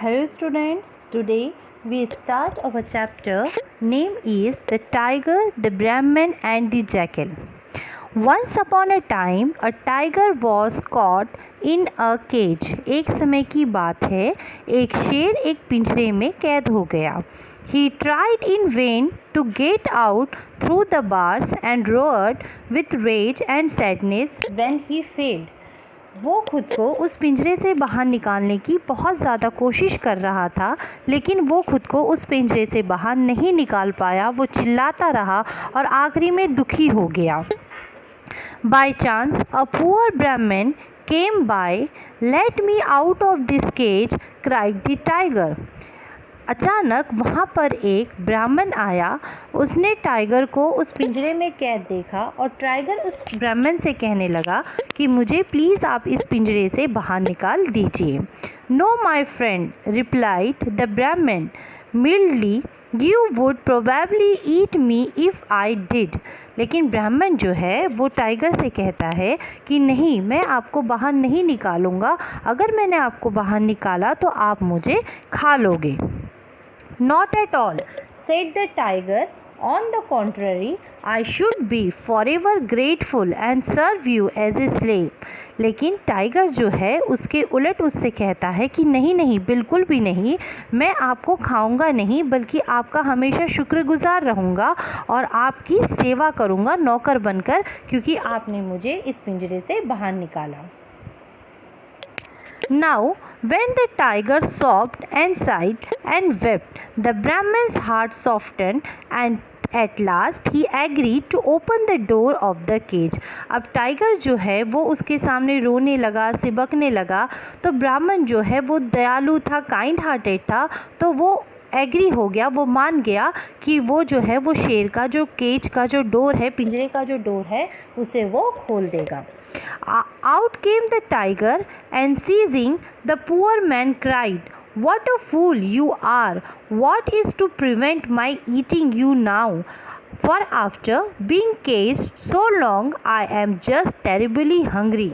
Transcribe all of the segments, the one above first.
Hello students, today we start our chapter. Name is The Tiger, the Brahman and the Jackal. Once upon a time, a tiger was caught in a cage. एक समय की बात है, एक शेर एक पिंजरे में कैद हो गया. He tried in vain to get out through the bars and roared with rage and sadness when he failed. वो खुद को उस पिंजरे से बाहर निकालने की बहुत ज़्यादा कोशिश कर रहा था, लेकिन वो खुद को उस पिंजरे से बाहर नहीं निकाल पाया. वो चिल्लाता रहा और आखिरी में दुखी हो गया. By chance, a poor Brahmin came by. Let me out of this cage, cried the tiger. अचानक वहाँ पर एक ब्राह्मण आया. उसने टाइगर को उस पिंजरे में कैद देखा और टाइगर उस ब्राह्मण से कहने लगा कि मुझे प्लीज़ आप इस पिंजरे से बाहर निकाल दीजिए. No my friend, replied the Brahmin mildly, you would probably eat me if I did. लेकिन ब्राह्मण जो है वो टाइगर से कहता है कि नहीं, मैं आपको बाहर नहीं निकालूंगा. अगर मैंने आपको बाहर निकाला तो आप मुझे खा लोगे. Not at all, said the tiger. On the contrary, I should be forever grateful and serve you as a slave. लेकिन टाइगर जो है उसके उलट उससे कहता है कि नहीं नहीं, बिल्कुल भी नहीं, मैं आपको खाऊंगा नहीं, बल्कि आपका हमेशा शुक्रगुजार रहूँगा और आपकी सेवा करूँगा नौकर बनकर, क्योंकि आपने मुझे इस पिंजरे से बाहर निकाला. Now, when the tiger sobbed and sighed and wept, the Brahman's heart softened and at last he agreed to open the door of the cage. अब टाइगर जो है वो उसके सामने रोने लगा, सिबकने लगा. तो ब्राह्मण जो है वो दयालु था, काइंड हार्टेड था, तो वो एग्री हो गया, वो मान गया कि वो जो है वो शेर का जो केज का जो डोर है, पिंजरे का जो डोर है, उसे वो खोल देगा. Out came the tiger and seizing the poor man cried, "What a fool you are! What is to prevent my eating you now? For after being caged so long, I am just terribly hungry."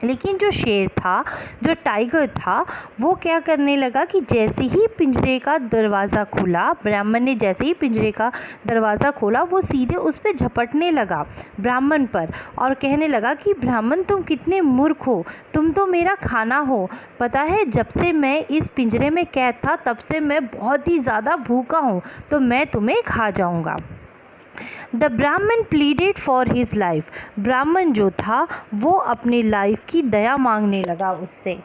लेकिन जो शेर था, जो tiger था, वो क्या करने लगा कि जैसे ही पिंजरे का दरवाज़ा खुला, ब्राह्मण ने जैसे ही पिंजरे का दरवाज़ा खोला, वो सीधे उस पर झपटने लगा, ब्राह्मण पर, और कहने लगा कि ब्राह्मण तुम कितने मूर्ख हो, तुम तो मेरा खाना हो. पता है, जब से मैं इस पिंजरे में कैद था तब से मैं बहुत ही ज़्यादा भूखा हूँ, तो मैं तुम्हें खा जाऊँगा. द ब्राह्मण प्लीडेड फॉर हिज लाइफ. ब्राह्मण जो था वो अपनी लाइफ की दया मांगने लगा उससे.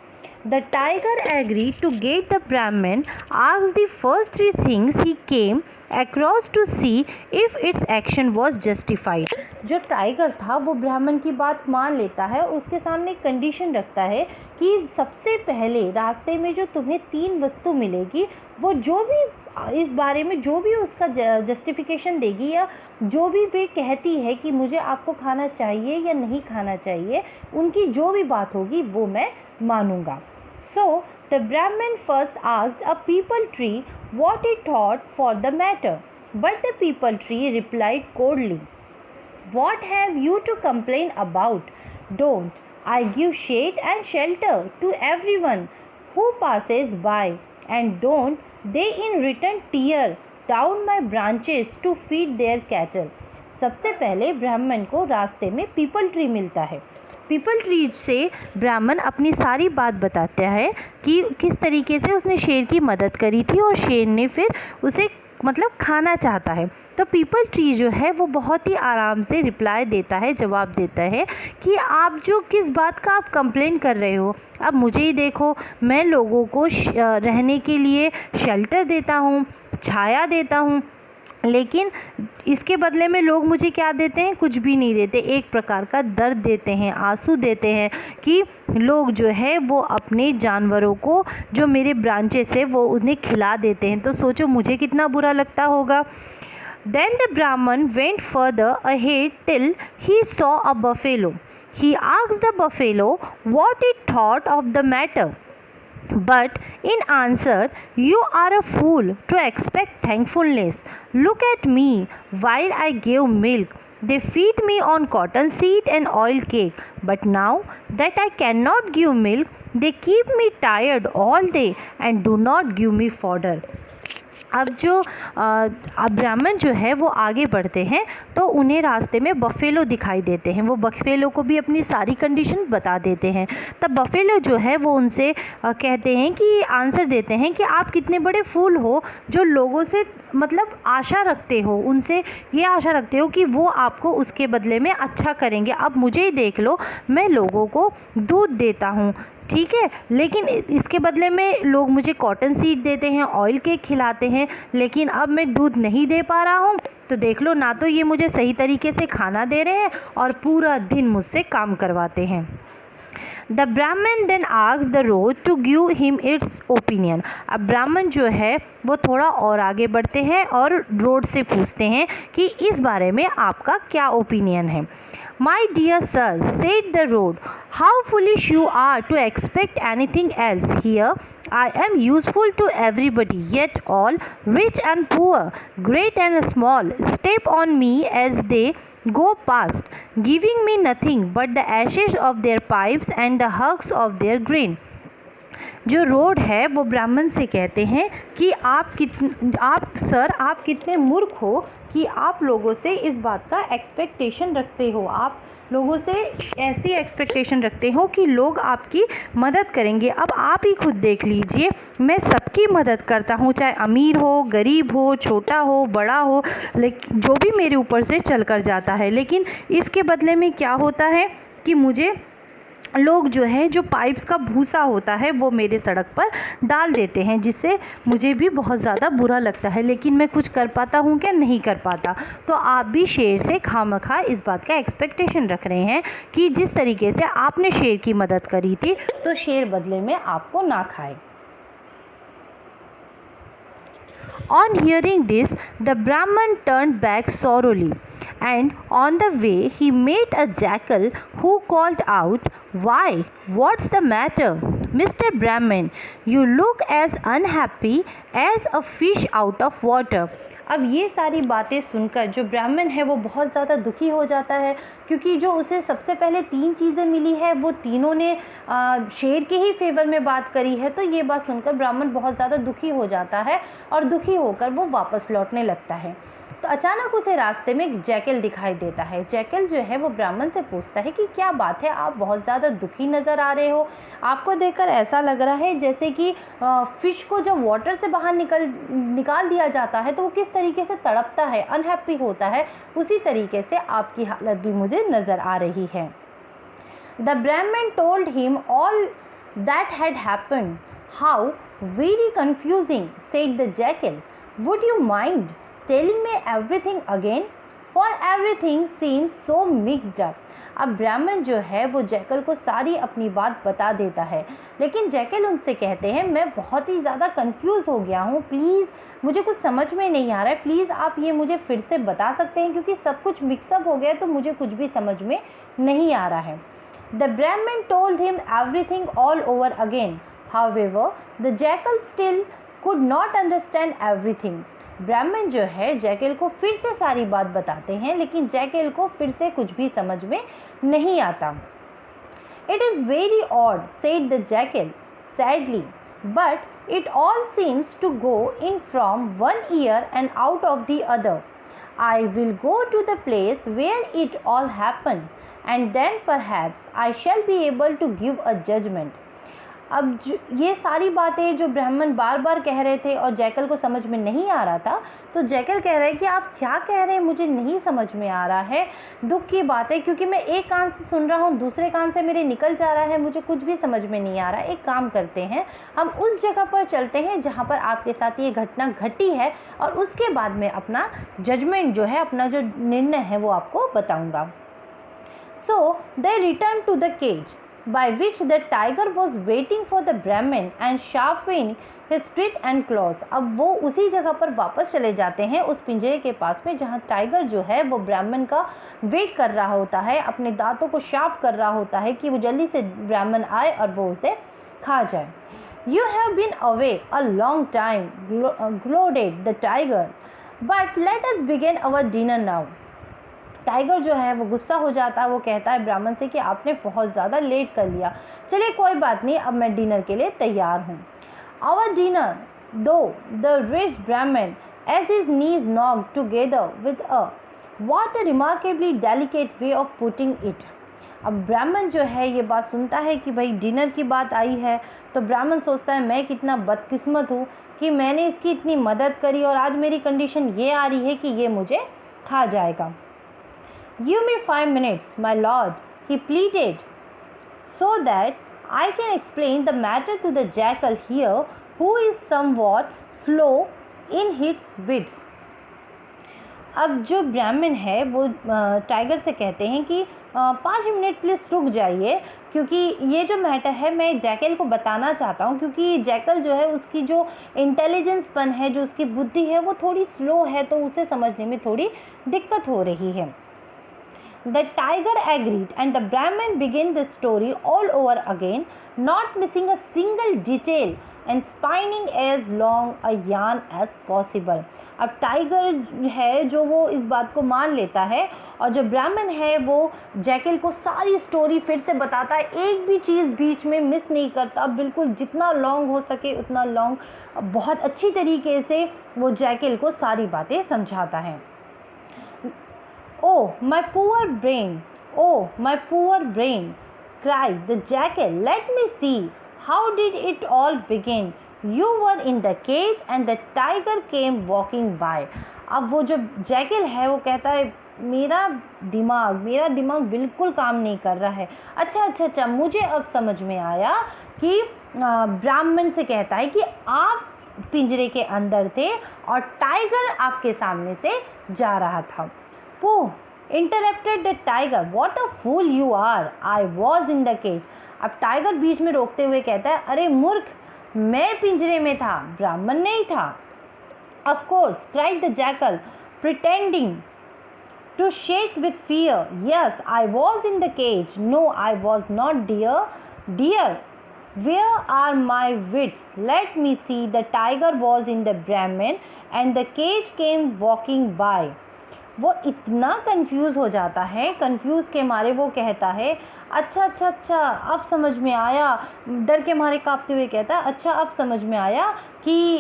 The tiger agree to get the Brahmin asked the first three things he came across to see if its action was justified. जो टाइगर था वो ब्राह्मण की बात मान लेता है, उसके सामने कंडीशन रखता है कि सबसे पहले रास्ते में जो तुम्हें 3 वस्तु मिलेगी, वो जो भी इस बारे में जो भी उसका जस्टिफिकेशन देगी, या जो भी वे कहती है कि मुझे आपको खाना चाहिए या नहीं खाना चाहिए, उनकी जो भी बात होगी वो मैं मानूंगा. So the Brahmin first asked a peepal tree what it thought for the matter, but the peepal tree replied coldly, "What have you to complain about? Don't I give shade and shelter to everyone who passes by, and don't they in return tear down my branches to feed their cattle?" सबसे पहले ब्राह्मण को रास्ते में people tree मिलता है. People tree से ब्राह्मण अपनी सारी बात बताता है कि किस तरीके से उसने शेर की मदद करी थी और शेर ने फिर उसे खाना चाहता है. तो पीपल ट्री जो है वो बहुत ही आराम से रिप्लाई देता है, जवाब देता है कि आप जो किस बात का आप कंप्लेन कर रहे हो, अब मुझे ही देखो, मैं लोगों को रहने के लिए शेल्टर देता हूँ, छाया देता हूँ, लेकिन इसके बदले में लोग मुझे क्या देते हैं? कुछ भी नहीं देते. एक प्रकार का दर्द देते हैं, आंसू देते हैं कि लोग जो है वो अपने जानवरों को जो मेरे ब्रांचेस है वो उन्हें खिला देते हैं. तो सोचो मुझे कितना बुरा लगता होगा. Then the Brahman went further ahead till he saw a buffalo. He asked the buffalo what it thought of the matter. But in answer, you are a fool to expect thankfulness. Look at me while I give milk. They feed me on cotton seed and oil cake. But now that I cannot give milk, they keep me tired all day and do not give me fodder. अब ब्राह्मण जो है वो आगे बढ़ते हैं तो उन्हें रास्ते में बफेलो दिखाई देते हैं। वो बफेलो को भी अपनी सारी कंडीशन बता देते हैं। तब बफेलो जो है वो उनसे कहते हैं कि आंसर देते हैं कि आप कितने बड़े फूल हो जो लोगों से मतलब आशा रखते हो, उनसे ये आशा रखते हो कि वो आपको उसके बदले में अच्छा करेंगे। अब मुझे ही देख लो, मैं लोगों को दूध देता हूँ, ठीक है, लेकिन इसके बदले में लोग मुझे कॉटन सीड देते हैं, ऑयल केक खिलाते हैं, लेकिन अब मैं दूध नहीं दे पा रहा हूँ। तो देख लो, ना तो ये मुझे सही तरीके से खाना दे रहे हैं और पूरा दिन मुझसे काम करवाते हैं। The Brahmin then asked the road to give him its opinion. अब ब्राह्मण जो है वो थोड़ा और आगे बढ़ते हैं और रोड से पूछते हैं कि इस बारे में आपका क्या ओपिनियन है। My dear sir, said the road, how foolish you are to expect anything else. Here I am useful to everybody, yet all, rich and poor, great and small, step on me as they go past, giving me nothing but the ashes of their pipes and the husks of their grain. जो road है वो ब्राह्मण से कहते हैं कि आप कितने मूर्ख हो कि आप लोगों से इस बात का एक्सपेक्टेशन रखते हो, आप लोगों से ऐसी एक्सपेक्टेशन रखते हो कि लोग आपकी मदद करेंगे। अब आप ही खुद देख लीजिए, मैं सबकी मदद करता हूँ, चाहे अमीर हो, गरीब हो, छोटा हो, बड़ा हो, लेकिन जो भी मेरे ऊपर से चल कर जाता है, लेकिन इसके बदले में क्या होता है कि मुझे लोग जो है जो पाइप्स का भूसा होता है वो मेरे सड़क पर डाल देते हैं, जिससे मुझे भी बहुत ज़्यादा बुरा लगता है, लेकिन मैं कुछ कर पाता हूँ क्या? नहीं कर पाता। तो आप भी शेर से खामखा इस बात का एक्सपेक्टेशन रख रहे हैं कि जिस तरीके से आपने शेर की मदद करी थी तो शेर बदले में आपको ना खाए। On hearing this, the Brahman turned back sorrowfully, and on the way he met a jackal who called out, "Why, what's the matter? Mr. Brahman, you look as unhappy as a fish out of water." अब ये सारी बातें सुनकर जो ब्राह्मण है वो बहुत ज़्यादा दुखी हो जाता है, क्योंकि जो उसे सबसे पहले 3 चीज़ें मिली है वो तीनों ने शेर के ही फेवर में बात करी है। तो ये बात सुनकर ब्राह्मण बहुत ज़्यादा दुखी हो जाता है और दुखी होकर वो वापस लौटने लगता है। तो अचानक उसे रास्ते में एक जैकल दिखाई देता है। जैकल जो है वो ब्राह्मण से पूछता है कि क्या बात है, आप बहुत ज़्यादा दुखी नज़र आ रहे हो, आपको देखकर ऐसा लग रहा है जैसे कि फ़िश को जब वाटर से बाहर निकाल दिया जाता है तो वो किस तरीके से तड़पता है, अनहैप्पी होता है, उसी तरीके से आपकी हालत भी मुझे नज़र आ रही है। द ब्राह्मण told him all that had happened. How very confusing, said the jackal. Would you mind telling me everything again, for everything seems so mixed up। अब ब्राह्मण जो है वो जैकल को सारी अपनी बात बता देता है, लेकिन जैकल उनसे कहते हैं मैं बहुत ही ज़्यादा कंफ्यूज हो गया हूँ, प्लीज़ मुझे कुछ समझ में नहीं आ रहा है, प्लीज़ आप ये मुझे फिर से बता सकते हैं, क्योंकि सब कुछ मिक्सअप हो गया तो मुझे कुछ भी समझ में नहीं आ रहा है। द ब्राह्मण told him everything all over again, however the jackal still could not understand everything. ब्राह्मण जो है जैकल को फिर से सारी बात बताते हैं, लेकिन जैकल को फिर से कुछ भी समझ में नहीं आता। It is very odd, said the jackal sadly, but it all seems to go in from one ear and out of the other. I will go to the place where it all happen and then perhaps I shall be able to give a judgement. अब ये सारी बातें जो ब्राह्मण बार बार कह रहे थे और जैकल को समझ में नहीं आ रहा था, तो जैकल कह रहा है कि आप क्या कह रहे हैं, मुझे नहीं समझ में आ रहा है, दुख की बात है, क्योंकि मैं एक कान से सुन रहा हूँ दूसरे कान से मेरे निकल जा रहा है, मुझे कुछ भी समझ में नहीं आ रहा है। एक काम करते हैं, हम उस जगह पर चलते हैं जहाँ पर आपके साथ ये घटना घटी है और उसके बाद में अपना जजमेंट जो है, अपना जो निर्णय है वो आपको बताऊँगा। So they return to the cage by which the tiger was waiting for the Brahmin and sharpening his teeth and claws। अब वो उसी जगह पर वापस चले जाते हैं उस पिंजरे के पास में जहाँ टाइगर जो है वो ब्राह्मण का वेट कर रहा होता है, अपने दांतों को शार्प कर रहा होता है कि वो जल्दी से ब्राह्मण आए और वो उसे खा जाए। You have been away a long time, gloated the tiger. But let us begin our dinner now. Tiger जो है वो गुस्सा हो जाता है, वो कहता है ब्राह्मण से कि आपने बहुत ज़्यादा लेट कर लिया, चलिए कोई बात नहीं, अब मैं डिनर के लिए तैयार हूँ. Our dinner, though, the rich Brahmin, as his knees knocked together with a what a remarkably delicate way of putting it. अब ब्राह्मण जो है ये बात सुनता है कि भाई डिनर की बात आई है, तो ब्राह्मण सोचता है मैं कितना बदकिस्मत हूँ कि मैंने इसकी इतनी मदद करी और आज मेरी कंडीशन ये आ रही है कि ये मुझे खा जाएगा. Give me 5 minutes, my lord, he pleaded, so that I can explain the matter to the jackal here, who is somewhat slow in his wits. अब जो ब्राह्मण है वो टाइगर से कहते हैं कि 5 मिनट प्लीज़ रुक जाइए, क्योंकि ये जो मैटर है मैं जैकल को बताना चाहता हूँ, क्योंकि जैकल जो है उसकी जो इंटेलिजेंसपन है, जो उसकी बुद्धि है वो थोड़ी स्लो है, तो उसे समझने में थोड़ी दिक्कत हो रही है. The tiger agreed and the Brahmin began the story all over again, not missing a single detail and spinning as long a yarn as possible. अब टाइगर है जो वो इस बात को मान लेता है और जो ब्राह्मण है वो जैकल को सारी स्टोरी फिर से बताता है, एक भी चीज़ बीच में मिस नहीं करता, बिल्कुल जितना लॉन्ग हो सके उतना लॉन्ग, बहुत अच्छी तरीके से वो जैकल को सारी बातें समझाता है. Oh, my poor brain! Oh, my poor brain! Cried the jackal. Let me see. How did it all begin? You were in the cage and the tiger came walking by. अब वो जो jackal है वो कहता है मेरा दिमाग बिल्कुल काम नहीं कर रहा है. अच्छा, मुझे अब समझ में आया कि ब्राह्मण से कहता है कि आप पिंजरे के अंदर थे और टाइगर आपके सामने से जा रहा था. Pooh! Interrupted the tiger. What a fool you are! I was in the cage. अब टाइगर बीच में रोकते हुए कहता है, अरे मूर्ख, मैं पिंजरे में था, ब्राह्मण नहीं था. Of course, cried the jackal, pretending to shake with fear. Yes, I was in the cage. No, I was not, dear. Dear, where are my wits? Let me see. The tiger was in the Brahmin and the cage came walking by. वो इतना confuse हो जाता है, confuse के मारे वो कहता है अच्छा अब समझ में आया, डर के मारे कांपते हुए कहता है अच्छा अब समझ में आया कि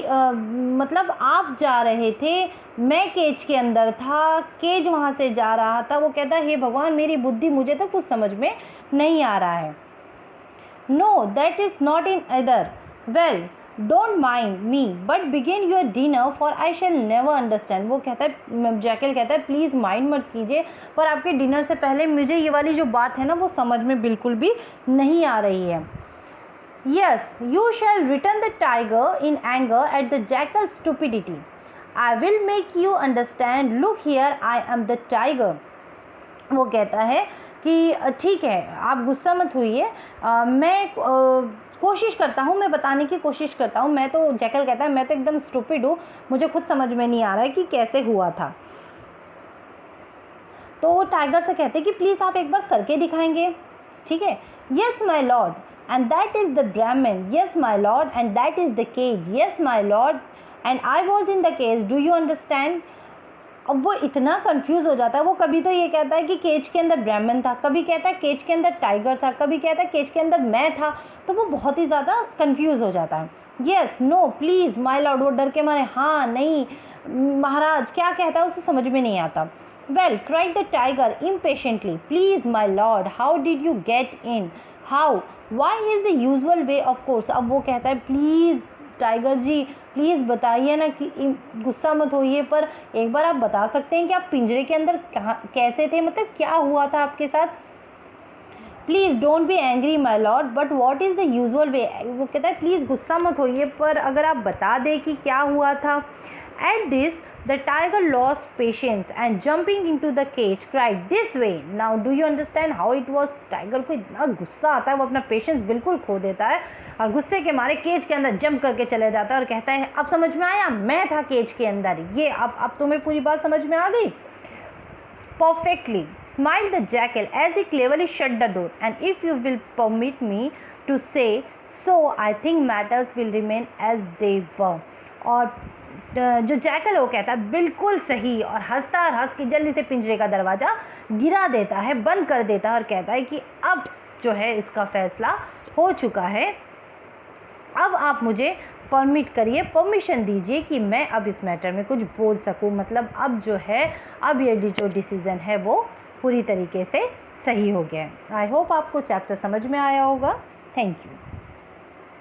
मतलब आप जा रहे थे, मैं केज के अंदर था, केज वहाँ से जा रहा था. वो कहता है हे भगवान, मेरी बुद्धि, मुझे तो कुछ समझ में नहीं आ रहा है. No, that is not in other. Well, don't mind me but begin your dinner for I shall never understand. वो कहता है, जैकल कहता है प्लीज़ माइंड मत कीजिए, पर आपके डिनर से पहले मुझे ये वाली जो बात है ना वो समझ में बिल्कुल भी नहीं आ रही है. Yes, you shall return the tiger in anger at the jackal stupidity. I will make you understand. Look here, I am the tiger. वो कहता है कि ठीक है, आप गुस्सा मत होइए, मैं कोशिश करता हूँ, मैं बताने की कोशिश करता हूँ. मैं तो, जैकल कहता है मैं तो एकदम स्टूपिड हूँ, मुझे खुद समझ में नहीं आ रहा है कि कैसे हुआ था. तो टाइगर से कहते हैं कि प्लीज़ आप एक बार करके दिखाएंगे, ठीक है. Yes my lord, and that is the Brahmin. Yes my lord, and that is the cage. Yes my lord, and I was in the cage. Do you understand. अब वो इतना कंफ्यूज हो जाता है, वो कभी तो ये कहता है कि केज के अंदर ब्राह्मण था, कभी कहता है केज के अंदर टाइगर था, कभी कहता है केज के अंदर मैं था. तो वो बहुत ही ज़्यादा कंफ्यूज हो जाता है. Yes, no, please my lord. वो डर के मारे हाँ, नहीं, महाराज, क्या कहता है उसे समझ में नहीं आता. Well, cried the tiger impatiently, please my lord, how did you get in. How, why is the usual way of course. अब वो कहता है प्लीज़ टाइगर जी, प्लीज़ बताइए ना, कि गुस्सा मत होइए, पर एक बार आप बता सकते हैं कि आप पिंजरे के अंदर कहाँ, कैसे थे, मतलब क्या हुआ था आपके साथ. Please don't be angry my lord, but what is the usual way. वो कहता है प्लीज़ गुस्सा मत होइए, पर अगर आप बता दें कि क्या हुआ था. At this the tiger lost patience and jumping into the cage cried, this way now do you understand how it was. Tiger को इतना गुस्सा आता है, वो अपना पेशेंस बिल्कुल खो देता है और गुस्से के मारे केज के अंदर जंप करके चले जाता है और कहता है अब समझ में आया, मैं था केज के अंदर. ये अब तुम्हें पूरी बात समझ में आ गई. Perfectly, smiled the jackal as he cleverly shut the door. And if you will permit me to say, so I think matters will remain as they were. और जो जैकल वो कहता है बिल्कुल सही, और हंस के जल्दी से पिंजरे का दरवाज़ा गिरा देता है, बंद कर देता है और कहता है कि अब जो है इसका फैसला हो चुका है, अब आप मुझे परमिशन दीजिए कि मैं अब इस मैटर में कुछ बोल सकूं। मतलब अब जो है, अब ये जो डिसीज़न है वो पूरी तरीके से सही हो गया है। आई होप आपको चैप्टर समझ में आया होगा। Thank you.